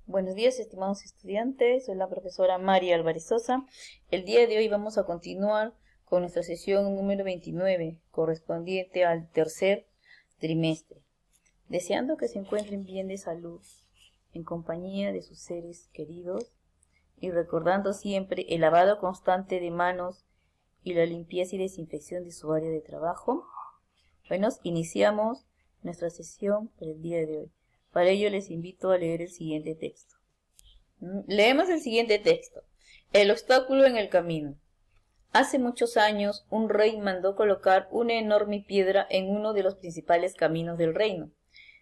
Buenos días, estimados estudiantes. Soy la profesora María Álvarez Sosa. El día de hoy vamos a continuar con nuestra sesión número 29, correspondiente al tercer trimestre. Deseando que se encuentren bien de salud, en compañía de sus seres queridos, y recordando siempre el lavado constante de manos y la limpieza y desinfección de su área de trabajo. Bueno, iniciamos nuestra sesión para el día de hoy. Para ello les invito a leer el siguiente texto. Leemos el siguiente texto. El obstáculo en el camino. Hace muchos años, un rey mandó colocar una enorme piedra en uno de los principales caminos del reino.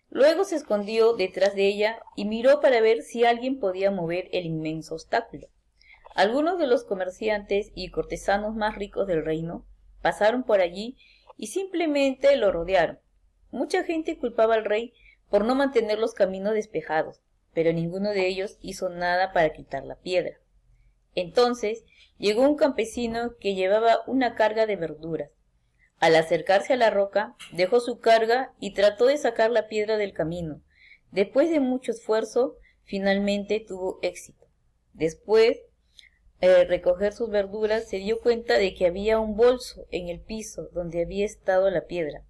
Luego se escondió detrás de ella y miró para ver si alguien podía mover el inmenso obstáculo. Algunos de los comerciantes y cortesanos más ricos del reino pasaron por allí y simplemente lo rodearon. Mucha gente culpaba al rey por no mantener los caminos despejados, pero ninguno de ellos hizo nada para quitar la piedra. Entonces llegó un campesino que llevaba una carga de verduras. Al acercarse a la roca, dejó su carga y trató de sacar la piedra del camino. Después de mucho esfuerzo, finalmente tuvo éxito. Después de recoger sus verduras, se dio cuenta de que había un bolso en el piso donde había estado la piedra.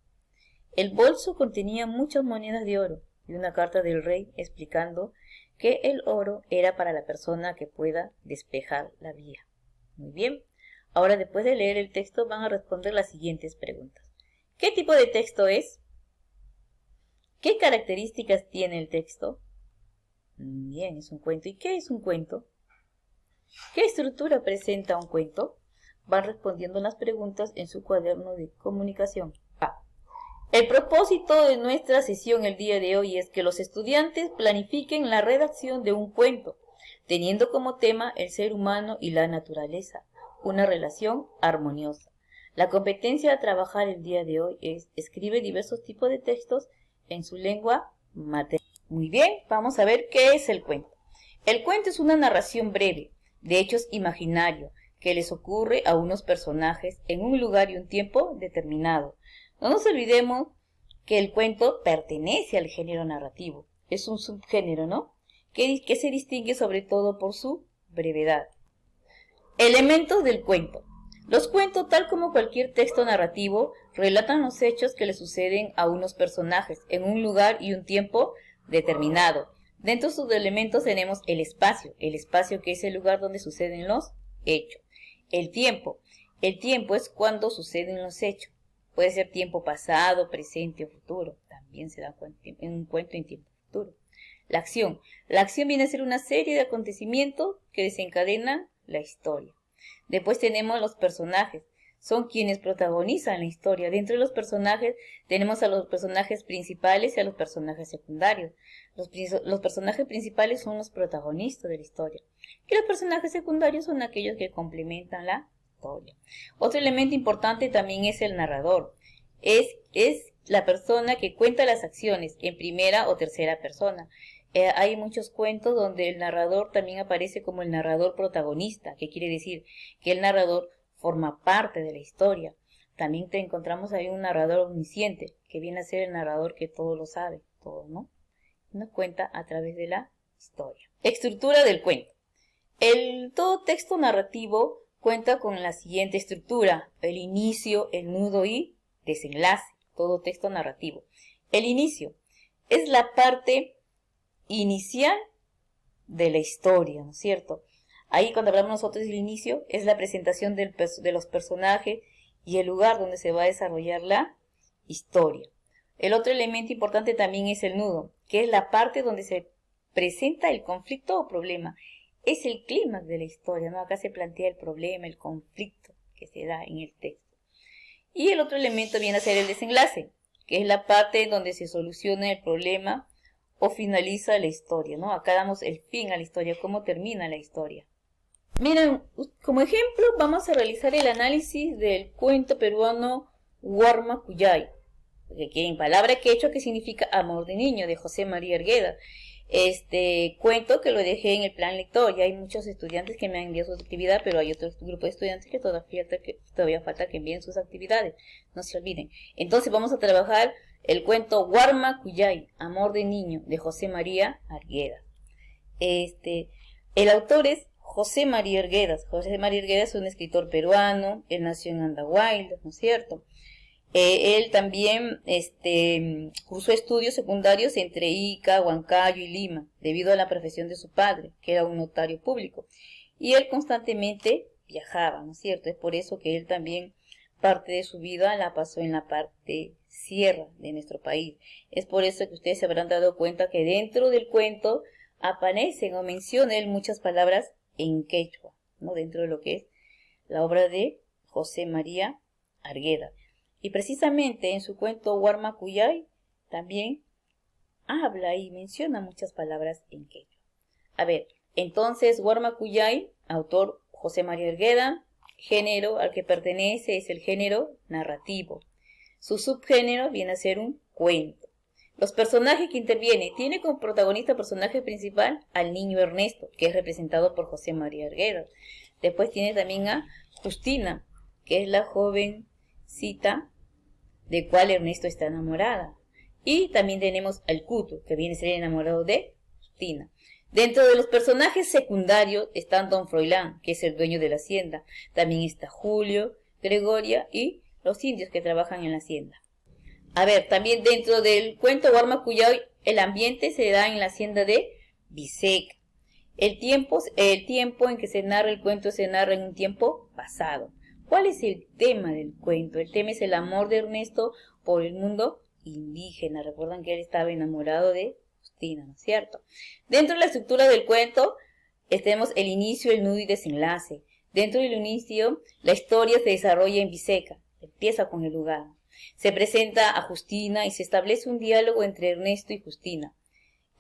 El bolso contenía muchas monedas de oro y una carta del rey explicando que el oro era para la persona que pueda despejar la vía. Muy bien, ahora después de leer el texto van a responder las siguientes preguntas. ¿Qué tipo de texto es? ¿Qué características tiene el texto? Bien, es un cuento. ¿Y qué es un cuento? ¿Qué estructura presenta un cuento? Van respondiendo las preguntas en su cuaderno de comunicación. El propósito de nuestra sesión el día de hoy es que los estudiantes planifiquen la redacción de un cuento, teniendo como tema el ser humano y la naturaleza, una relación armoniosa. La competencia a trabajar el día de hoy es escribe diversos tipos de textos en su lengua materna. Muy bien, vamos a ver qué es el cuento. El cuento es una narración breve de hechos imaginarios que les ocurre a unos personajes en un lugar y un tiempo determinado. No nos olvidemos que el cuento pertenece al género narrativo. Es un subgénero, ¿no? Que se distingue sobre todo por su brevedad. Elementos del cuento. Los cuentos, tal como cualquier texto narrativo, relatan los hechos que le suceden a unos personajes en un lugar y un tiempo determinado. Dentro de sus elementos tenemos el espacio que es el lugar donde suceden los hechos. El tiempo es cuando suceden los hechos. Puede ser tiempo pasado, presente o futuro. También se da en un cuento en tiempo futuro. La acción viene a ser una serie de acontecimientos que desencadenan la historia. Después tenemos los personajes. Son quienes protagonizan la historia. Dentro de los personajes tenemos a los personajes principales y a los personajes secundarios. Los personajes principales son los protagonistas de la historia. Y los personajes secundarios son aquellos que complementan la historia. Otro elemento importante también es el narrador. Es la persona que cuenta las acciones en primera o tercera persona. Hay muchos cuentos donde el narrador también aparece como el narrador protagonista, que quiere decir que el narrador forma parte de la historia. También te encontramos ahí un narrador omnisciente, que viene a ser el narrador que todo lo sabe, todo, ¿no? Nos cuenta a través de la historia. Estructura del cuento. Todo texto narrativo cuenta con la siguiente estructura: el inicio, el nudo y desenlace. Todo texto narrativo. El inicio es la parte inicial de la historia, ¿no es cierto? Ahí cuando hablamos nosotros del inicio es la presentación de los personajes y el lugar donde se va a desarrollar la historia. El otro elemento importante también es el nudo, que es la parte donde se presenta el conflicto o problema. Es el clímax de la historia, ¿no? Acá se plantea el problema, el conflicto que se da en el texto. Y el otro elemento viene a ser el desenlace, que es la parte donde se soluciona el problema o finaliza la historia, ¿no? Acá damos el fin a la historia, cómo termina la historia. Miren, como ejemplo vamos a realizar el análisis del cuento peruano Warma Cuyay, que en palabra quechua que significa amor de niño, de José María Argueda. Este cuento que lo dejé en el plan lector. Ya hay muchos estudiantes que me han enviado su actividad, pero hay otro grupo de estudiantes que todavía falta que envíen sus actividades. No se olviden. Entonces vamos a trabajar el cuento Warma Cuyay, amor de niño, de José María Argueda. El autor es José María Arguedas. José María Arguedas es un escritor peruano, él nació en Andahuaylas, ¿no es cierto? Él también cursó estudios secundarios entre Ica, Huancayo y Lima, debido a la profesión de su padre, que era un notario público. Y él constantemente viajaba, ¿no es cierto? Es por eso que él también parte de su vida la pasó en la parte sierra de nuestro país. Es por eso que ustedes se habrán dado cuenta que dentro del cuento aparecen o mencionan muchas palabras en quechua, ¿no? Dentro de lo que es la obra de José María Arguedas. Y precisamente en su cuento Huarma Cuyay también habla y menciona muchas palabras en quechua. A ver, entonces Huarma Cuyay, autor José María Arguedas, género al que pertenece es el género narrativo. Su subgénero viene a ser un cuento. Los personajes que interviene, tiene como protagonista personaje principal al niño Ernesto, que es representado por José María Arguedas. Después tiene también a Justina, que es la jovencita de cual Ernesto está enamorada. Y también tenemos al Cuto, que viene a ser enamorado de Justina. Dentro de los personajes secundarios están Don Froilán, que es el dueño de la hacienda. También está Julio, Gregoria y los indios que trabajan en la hacienda. A ver, también dentro del cuento Huarma Cuyay, el ambiente se da en la hacienda de Biseca. El tiempo en que se narra el cuento se narra en un tiempo pasado. ¿Cuál es el tema del cuento? El tema es el amor de Ernesto por el mundo indígena. Recuerdan que él estaba enamorado de Justina, ¿no es cierto? Dentro de la estructura del cuento tenemos el inicio, el nudo y desenlace. Dentro del inicio, la historia se desarrolla en Biseca. Empieza con el lugar. Se presenta a Justina y se establece un diálogo entre Ernesto y Justina.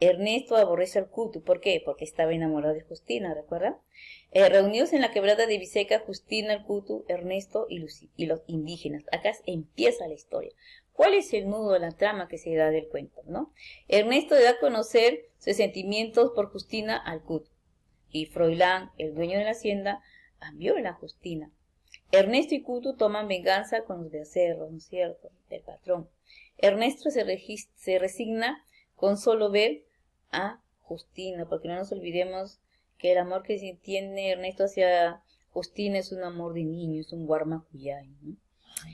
Ernesto aborrece al Cuto. ¿Por qué? Porque estaba enamorado de Justina, ¿recuerdan? Reunidos en la quebrada de Biseca, Justina, el Cuto, Ernesto y los indígenas. Acá empieza la historia. ¿Cuál es el nudo de la trama que se da del cuento, no? Ernesto da a conocer sus sentimientos por Justina al Cuto. Y Froilán, el dueño de la hacienda, viola a Justina. Ernesto y Cuto toman venganza con los becerros, ¿no es cierto?, del patrón. Ernesto se resigna con solo ver a Justina, porque no nos olvidemos que el amor que tiene Ernesto hacia Justina es un amor de niño, es un Huarma Cuyay, ¿no?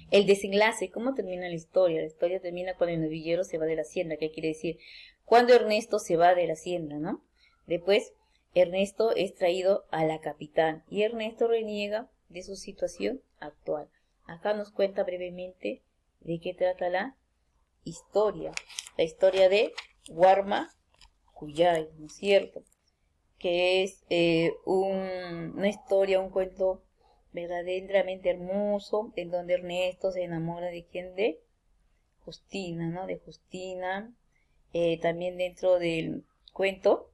El desenlace, ¿cómo termina la historia? La historia termina cuando el novillero se va de la hacienda. ¿Qué quiere decir? Cuando Ernesto se va de la hacienda, ¿no? Después, Ernesto es traído a la capital y Ernesto reniega de su situación actual. Acá nos cuenta brevemente de qué trata la historia de Huarma Cuyay, ¿no es cierto? Que es una historia, un cuento verdaderamente hermoso, en donde Ernesto se enamora de quién, de Justina, ¿no? De Justina. También dentro del cuento,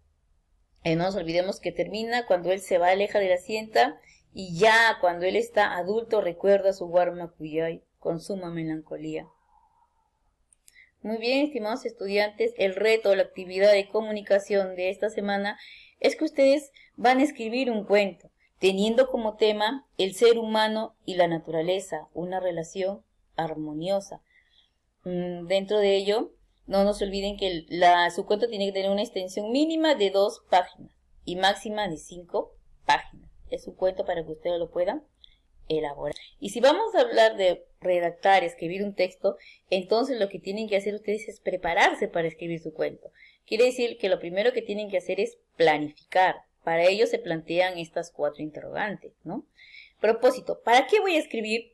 no nos olvidemos que termina cuando él se va, aleja de la hacienda, y ya cuando él está adulto recuerda su Huarma Cuyay con suma melancolía. Muy bien, estimados estudiantes, el reto o la actividad de comunicación de esta semana es que ustedes van a escribir un cuento, teniendo como tema el ser humano y la naturaleza, una relación armoniosa. Dentro de ello, no nos olviden que su cuento tiene que tener una extensión mínima de 2 páginas y máxima de 5 páginas. Es un cuento para que ustedes lo puedan elaborar. Y si vamos a hablar de redactar, escribir un texto, entonces lo que tienen que hacer ustedes es prepararse para escribir su cuento. Quiere decir que lo primero que tienen que hacer es planificar. Para ello se plantean estas 4 interrogantes, ¿no? Propósito, ¿para qué voy a escribir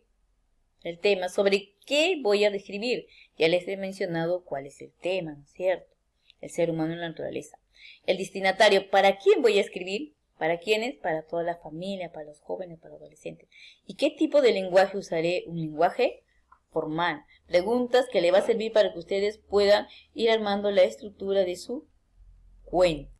el tema? ¿Sobre qué voy a describir? Ya les he mencionado cuál es el tema, ¿no es cierto? El ser humano y la naturaleza. El destinatario, ¿para quién voy a escribir? ¿Para quiénes? Para toda la familia, para los jóvenes, para los adolescentes. ¿Y qué tipo de lenguaje usaré? Un lenguaje formal. Preguntas que le va a servir para que ustedes puedan ir armando la estructura de su cuento.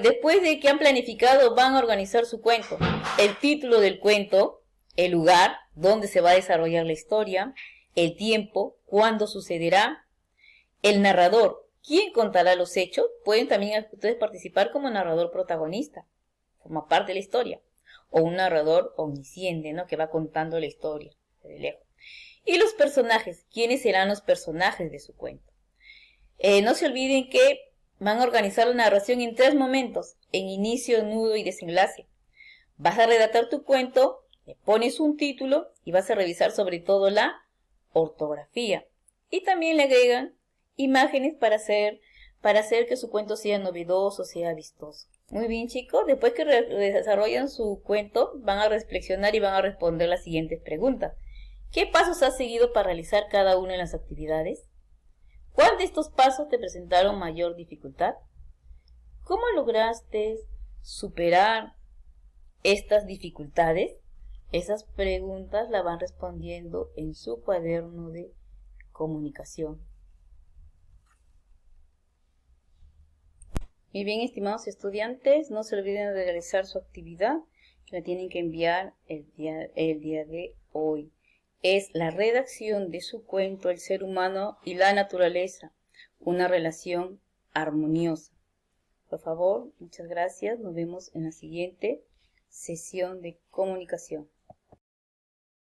Después de que han planificado, van a organizar su cuento. El título del cuento, el lugar donde se va a desarrollar la historia, el tiempo, cuándo sucederá, el narrador, quién contará los hechos. Pueden también ustedes participar como narrador protagonista, forma parte de la historia, o un narrador omnisciente, ¿no?, que va contando la historia de lejos. Y los personajes, ¿quiénes serán los personajes de su cuento? No se olviden que van a organizar la narración en 3 momentos, en inicio, nudo y desenlace. Vas a redactar tu cuento, le pones un título y vas a revisar sobre todo la ortografía. Y también le agregan imágenes para hacer que su cuento sea novedoso, sea vistoso. Muy bien, chicos, después que desarrollan su cuento, van a reflexionar y van a responder las siguientes preguntas. ¿Qué pasos has seguido para realizar cada una de las actividades? ¿Cuál de estos pasos te presentaron mayor dificultad? ¿Cómo lograste superar estas dificultades? Esas preguntas las van respondiendo en su cuaderno de comunicación. Y bien, estimados estudiantes, no se olviden de realizar su actividad, que la tienen que enviar el día de hoy. Es la redacción de su cuento El ser humano y la naturaleza, una relación armoniosa. Por favor, muchas gracias. Nos vemos en la siguiente sesión de comunicación.